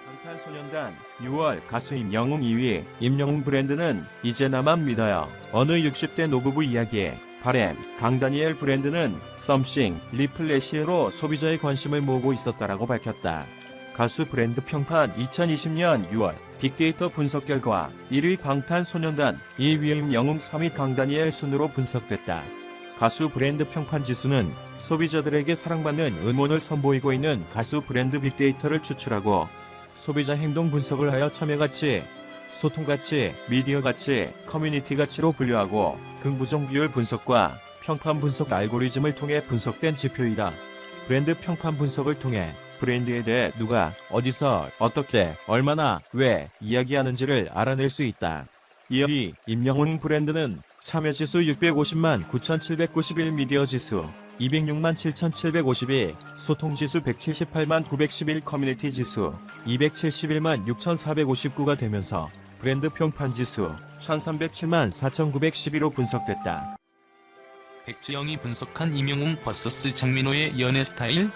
방탄소년단 6월 가수 임영웅 2위. 임영웅 브랜드는 이제 나만 믿어요. 어느 60대 노부부 이야기에 바램, 강다니엘 브랜드는 썸씽, 리플래시로 소비자의 관심을 모으고 있었다라고 밝혔다. 가수 브랜드 평판 2020년 6월 빅데이터 분석 결과 1위 방탄소년단, 2위 임영웅, 3위 강다니엘 순으로 분석됐다. 가수 브랜드 평판 지수는 소비자들에게 사랑받는 음원을 선보이고 있는 가수 브랜드 빅데이터를 추출하고 소비자 행동 분석을 하여 참여 가치, 소통 가치, 미디어 가치, 커뮤니티 가치로 분류하고 긍부정 비율 분석과 평판 분석 알고리즘을 통해 분석된 지표이다. 브랜드 평판 분석을 통해 브랜드에 대해 누가, 어디서, 어떻게, 얼마나, 왜 이야기하는지를 알아낼 수 있다. 이어 임영웅 브랜드는 참여 지수 650만 9,791, 미디어 지수 206만 7,752, 소통 지수 178만 911, 커뮤니티 지수 271만 6,459가 되면서 브랜드 평판 지수 1,307만 4,912로 분석됐다. 백지영이 분석한 임영웅 vs 장민호의 연애 스타일?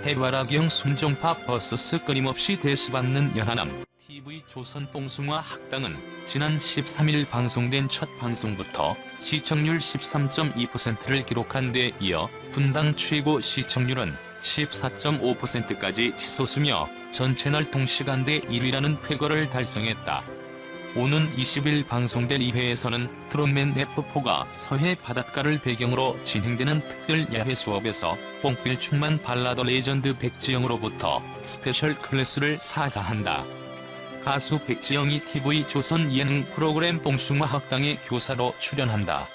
해바라기형 순정파 vs 끊임없이 대수받는 연하남. TV조선 뽕숭아 학당은 지난 13일 방송된 첫 방송부터 시청률 13.2%를 기록한 데 이어 분당 최고 시청률은 14.5%까지 치솟으며 전 채널 동시간대 1위라는 쾌거를 달성했다. 오는 20일 방송될 2회에서는 트롯맨 F4가 서해 바닷가를 배경으로 진행되는 특별 야외 수업에서 뽕필충만 발라더 레전드 백지영으로부터 스페셜 클래스를 사사한다. 가수 백지영이 TV조선 예능 프로그램 뽕숭아 학당에 교사로 출연한다.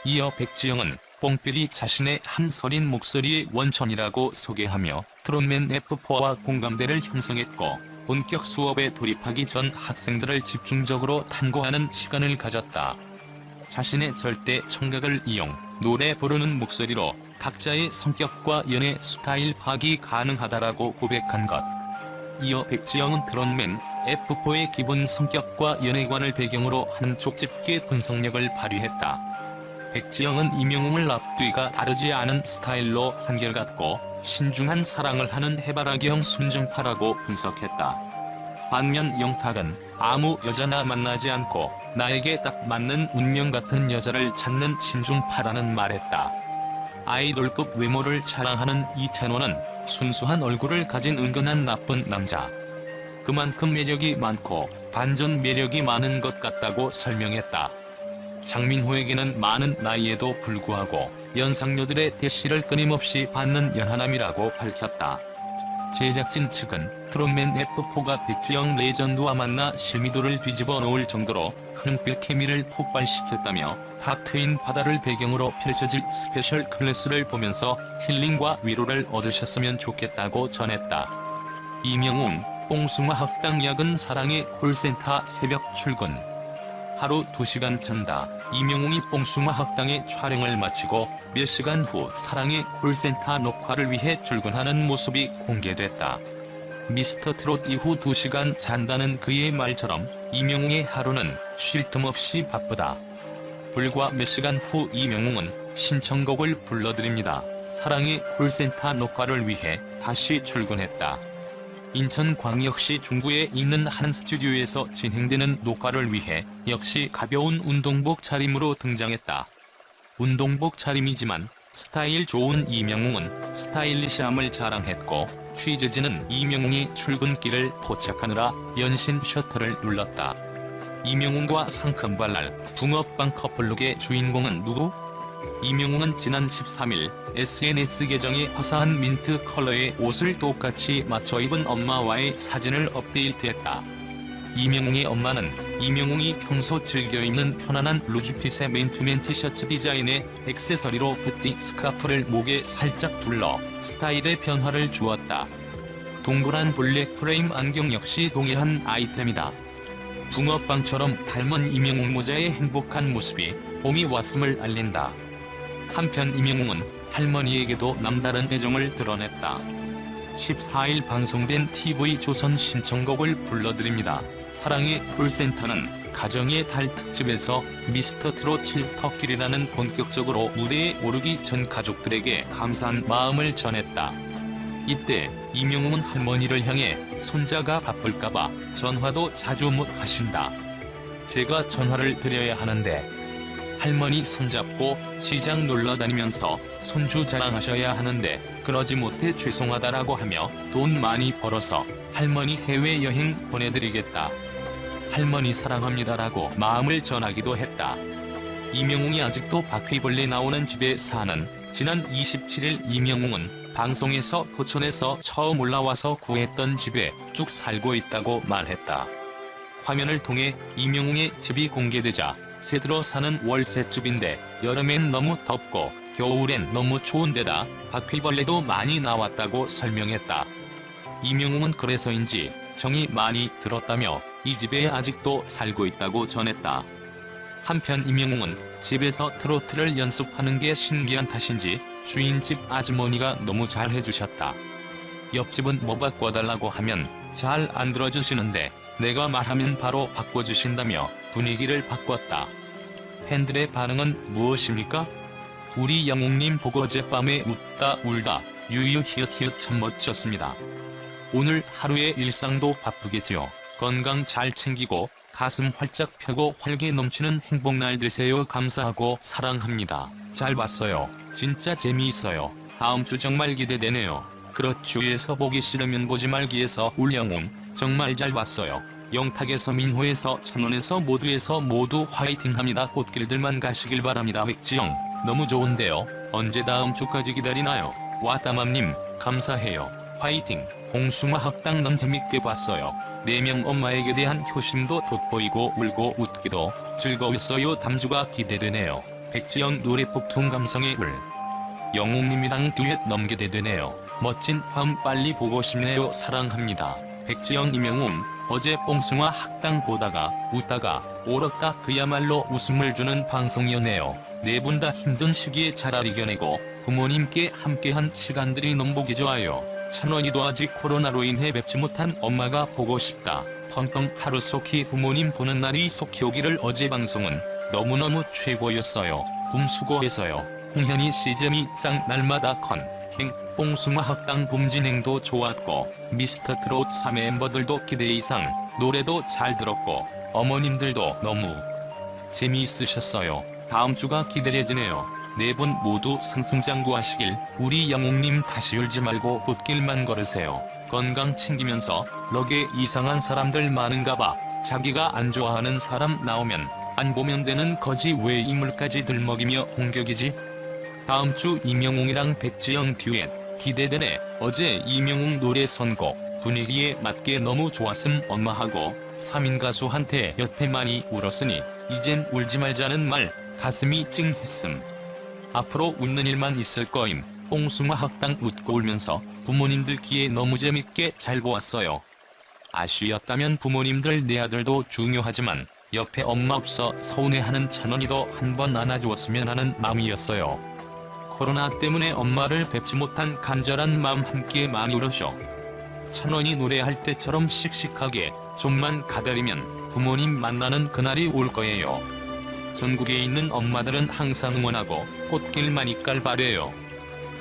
이어 백지영은 뽕필이 자신의 한 서린 목소리의 원천이라고 소개하며 트롯맨 F4와 공감대를 형성했고 본격 수업에 돌입하기 전 학생들을 집중적으로 탐구하는 시간을 가졌다. 자신의 절대 청각을 이용 노래 부르는 목소리로 각자의 성격과 연애 스타일 파악이 가능하다라고 고백한 것. 이어 백지영은 트롯맨 F4의 기본 성격과 연애관을 배경으로 한쪽 집게 분석력을 발휘했다. 백지영은 임영웅을 앞뒤가 다르지 않은 스타일로 한결같고 신중한 사랑을 하는 해바라기형 순정파라고 분석했다. 반면 영탁은 아무 여자나 만나지 않고 나에게 딱 맞는 운명 같은 여자를 찾는 신중파라는 말했다. 아이돌급 외모를 자랑하는 이찬원은 순수한 얼굴을 가진 은근한 나쁜 남자. 그만큼 매력이 많고 반전 매력이 많은 것 같다고 설명했다. 장민호에게는 많은 나이에도 불구하고 연상녀들의 대시를 끊임없이 받는 연하남이라고 밝혔다. 제작진 측은 트롯맨 F4가 백지영 레전드와 만나 실미도를 뒤집어 놓을 정도로 흥필 케미를 폭발시켰다며 다 트인 바다를 배경으로 펼쳐질 스페셜 클래스를 보면서 힐링과 위로를 얻으셨으면 좋겠다고 전했다. 임영웅, 뽕숭아 학당 야근 사랑의 콜센터 새벽 출근. 하루 2시간 잔다. 임영웅이 뽕숭아 학당의 촬영을 마치고 몇 시간 후 사랑의 콜센터 녹화를 위해 출근하는 모습이 공개됐다. 미스터 트롯 이후 2시간 잔다는 그의 말처럼 임영웅의 하루는 쉴 틈 없이 바쁘다. 불과 몇 시간 후 임영웅은 신청곡을 불러드립니다. 사랑의 콜센터 녹화를 위해 다시 출근했다. 인천광역시 중구에 있는 한 스튜디오에서 진행되는 녹화를 위해 역시 가벼운 운동복 차림으로 등장했다. 운동복 차림이지만 스타일 좋은 임영웅은 스타일리시함을 자랑했고 취재진은 임영웅이 출근길을 포착하느라 연신 셔터를 눌렀다. 임영웅과 상큼발랄 붕어빵 커플룩의 주인공은 누구? 임영웅은 지난 13일 SNS 계정에 화사한 민트 컬러의 옷을 똑같이 맞춰 입은 엄마와의 사진을 업데이트했다. 임영웅의 엄마는 임영웅이 평소 즐겨 입는 편안한 루즈핏의 맨투맨 티셔츠 디자인의 액세서리로 붓띠 스카프를 목에 살짝 둘러 스타일의 변화를 주었다. 동그란 블랙 프레임 안경 역시 동일한 아이템이다. 붕어빵처럼 닮은 임영웅 모자의 행복한 모습이 봄이 왔음을 알린다. 한편 임영웅은 할머니에게도 남다른 애정을 드러냈다. 14일 방송된 TV조선 신청곡을 불러드립니다. 사랑의 콜센터는 가정의 달 특집에서 미스터 트롯 7터킬이라는 본격적으로 무대에 오르기 전 가족들에게 감사한 마음을 전했다. 이때 이명웅은 할머니를 향해 손자가 바쁠까봐 전화도 자주 못 하신다. 제가 전화를 드려야 하는데 할머니 손잡고 시장 놀러다니면서 손주 자랑하셔야 하는데 그러지 못해 죄송하다라고 하며 돈 많이 벌어서 할머니 해외여행 보내드리겠다. 할머니 사랑합니다라고 마음을 전하기도 했다. 이명웅이 아직도 바퀴벌레 나오는 집에 사는 지난 27일 이명웅은 방송에서 포천에서 처음 올라와서 구했던 집에 쭉 살고 있다고 말했다. 화면을 통해 이명웅의 집이 공개되자 새들어 사는 월세집인데 여름엔 너무 덥고 겨울엔 너무 추운데다 바퀴벌레도 많이 나왔다고 설명했다. 이명웅은 그래서인지 정이 많이 들었다며 이 집에 아직도 살고 있다고 전했다. 한편 이명웅은 집에서 트로트를 연습하는 게 신기한 탓인지 주인집 아주머니가 너무 잘 해주셨다. 옆집은 뭐 바꿔달라고 하면 잘 안 들어주시는데 내가 말하면 바로 바꿔주신다며 분위기를 바꿨다. 팬들의 반응은 무엇입니까? 우리 영웅님 보고 어젯밤에 웃다 울다 유유 히읗 참 멋졌습니다. 오늘 하루의 일상도 바쁘겠죠. 건강 잘 챙기고 가슴 활짝 펴고 활기 넘치는 행복날 되세요. 감사하고 사랑합니다. 잘 봤어요. 진짜 재미있어요. 다음 주 정말 기대되네요. 그렇주에서 보기 싫으면 보지 말기에서 울영웅 정말 잘 봤어요. 영탁에서 민호에서 천원에서 모두 화이팅합니다. 꽃길들만 가시길 바랍니다. 백지영 너무 좋은데요. 언제 다음 주까지 기다리나요? 와따맘님 감사해요. 화이팅. 봉숭아 학당 너무 재밌게 봤어요. 4명 엄마에게 대한 효심도 돋보이고 울고 웃기도 즐거웠어요. 담주가 기대되네요. 백지영 노래 폭풍 감성의 울. 영웅님이랑 듀엣 너무 기대되네요. 멋진 화음 빨리 보고 싶네요. 사랑합니다. 백지영 이명웅 어제 봉숭아 학당 보다가 웃다가 울었다 그야말로 웃음을 주는 방송이었네요. 네 분 다 힘든 시기에 잘 이겨내고 부모님께 함께한 시간들이 너무 보기 좋아요. 찬원이도 아직 코로나로 인해 뵙지 못한 엄마가 보고 싶다. 펑펑 하루 속히 부모님 보는 날이 속히 오기를. 어제 방송은 너무너무 최고였어요. 붐 수고했어요. 홍현희 시잼이 짱 날마다 행 봉숭아 학당 붐진행도 좋았고 미스터트롯 3 멤버들도 기대 이상 노래도 잘 들었고 어머님들도 너무 재미있으셨어요. 다음 주가 기대되네요. 네 분 모두 승승장구하시길. 우리 영웅님 다시 울지 말고 꽃길만 걸으세요. 건강 챙기면서 럭에 이상한 사람들 많은가봐. 자기가 안 좋아하는 사람 나오면 안 보면 되는 거지 왜 인물까지 들먹이며 공격이지? 다음 주 이명웅이랑 백지영 듀엣 기대되네. 어제 이명웅 노래 선곡 분위기에 맞게 너무 좋았음. 엄마하고 3인 가수한테 여태 많이 울었으니 이젠 울지 말자는 말 가슴이 찡했음. 앞으로 웃는 일만 있을 거임. 봉숭아 학당 웃고 울면서 부모님들 귀에 너무 재밌게 잘 보았어요. 아쉬웠다면 부모님들 내 아들도 중요하지만 옆에 엄마 없어 서운해하는 찬원이도 한번 안아주었으면 하는 마음이었어요. 코로나 때문에 엄마를 뵙지 못한 간절한 마음 함께 많이 울으셔. 찬원이 노래할 때처럼 씩씩하게 좀만 가다리면 부모님 만나는 그날이 올 거예요. 전국에 있는 엄마들은 항상 응원하고 꽃길만이 깔바래요.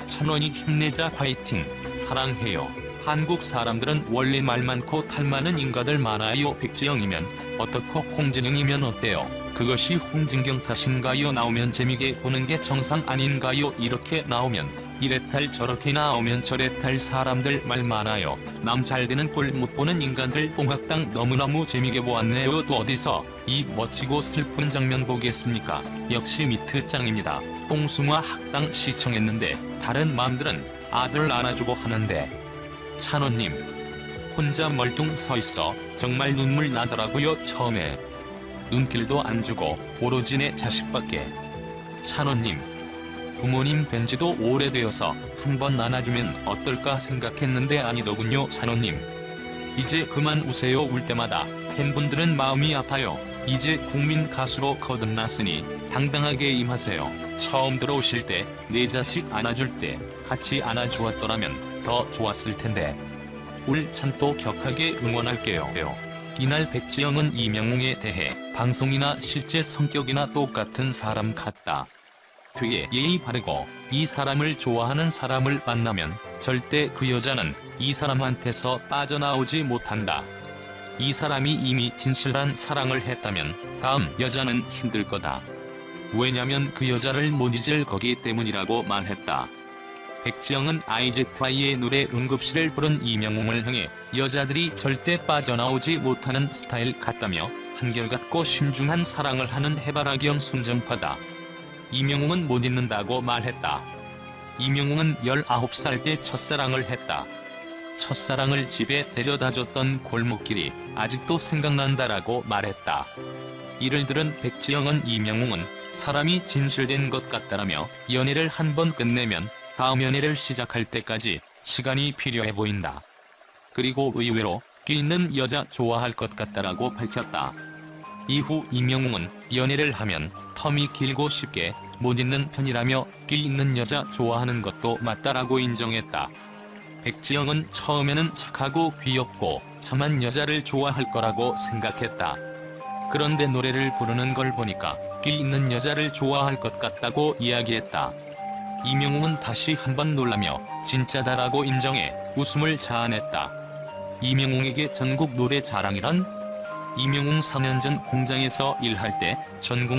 찬원이 힘내자. 화이팅. 사랑해요. 한국 사람들은 원래 말 많고 탈 많은 인가들 많아요. 백지영이면 어떻고 홍진영이면 어때요? 그것이 홍진경 탓인가요? 나오면 재미게 보는 게 정상 아닌가요? 이렇게 나오면 이래 탈 저렇게 나오면 저래 탈 사람들 말 많아요. 남 잘되는 꼴 못 보는 인간들. 봉학당 너무너무 재미게 보았네요. 또 어디서 이 멋지고 슬픈 장면 보겠습니까? 역시 미트 짱입니다. 봉숭아 학당 시청했는데 다른 맘들은 아들 안아주고 하는데 찬원님 혼자 멀뚱 서있어 정말 눈물 나더라고요. 처음에 눈길도 안 주고 오로지 내 자식밖에. 찬원님 부모님 뵌지도 오래되어서 한번 안아주면 어떨까 생각했는데 아니더군요. 찬원님 이제 그만 우세요. 울 때마다 팬분들은 마음이 아파요. 이제 국민 가수로 거듭났으니 당당하게 임하세요. 처음 들어오실 때 내 자식 안아줄 때 같이 안아주었더라면 더 좋았을 텐데. 울 찬또 격하게 응원할게요. 이날 백지영은 이명웅에 대해 방송이나 실제 성격이나 똑같은 사람 같다. 되게 예의 바르고 이 사람을 좋아하는 사람을 만나면 절대 그 여자는 이 사람한테서 빠져나오지 못한다. 이 사람이 이미 진실한 사랑을 했다면 다음 여자는 힘들 거다. 왜냐면 그 여자를 못 잊을 거기 때문이라고 말했다. 백지영은 IZI의 노래 응급실을 부른 이명웅을 향해 여자들이 절대 빠져나오지 못하는 스타일 같다며 한결같고 신중한 사랑을 하는 해바라기형 순정파다. 이명웅은 못 잊는다고 말했다. 이명웅은 19살 때 첫사랑을 했다. 첫사랑을 집에 데려다줬던 골목길이 아직도 생각난다라고 말했다. 이를 들은 백지영은 이명웅은 사람이 진실된 것 같다라며 연애를 한 번 끝내면 다음 연애를 시작할 때까지 시간이 필요해 보인다. 그리고 의외로 끼 있는 여자 좋아할 것 같다라고 밝혔다. 이후 이명웅은 연애를 하면 텀이 길고 쉽게 못 잊는 편이라며 끼 있는 여자 좋아하는 것도 맞다라고 인정했다. 백지영은 처음에는 착하고 귀엽고 참한 여자를 좋아할 거라고 생각했다. 그런데 노래를 부르는 걸 보니까 끼 있는 여자를 좋아할 것 같다고 이야기했다. 이명웅은 다시 한번 놀라며 진짜다라고 인정해 웃음을 자아냈다. 이명웅에게 전국 노래 자랑이란? 이명웅 4년 전 공장에서 일할 때 전국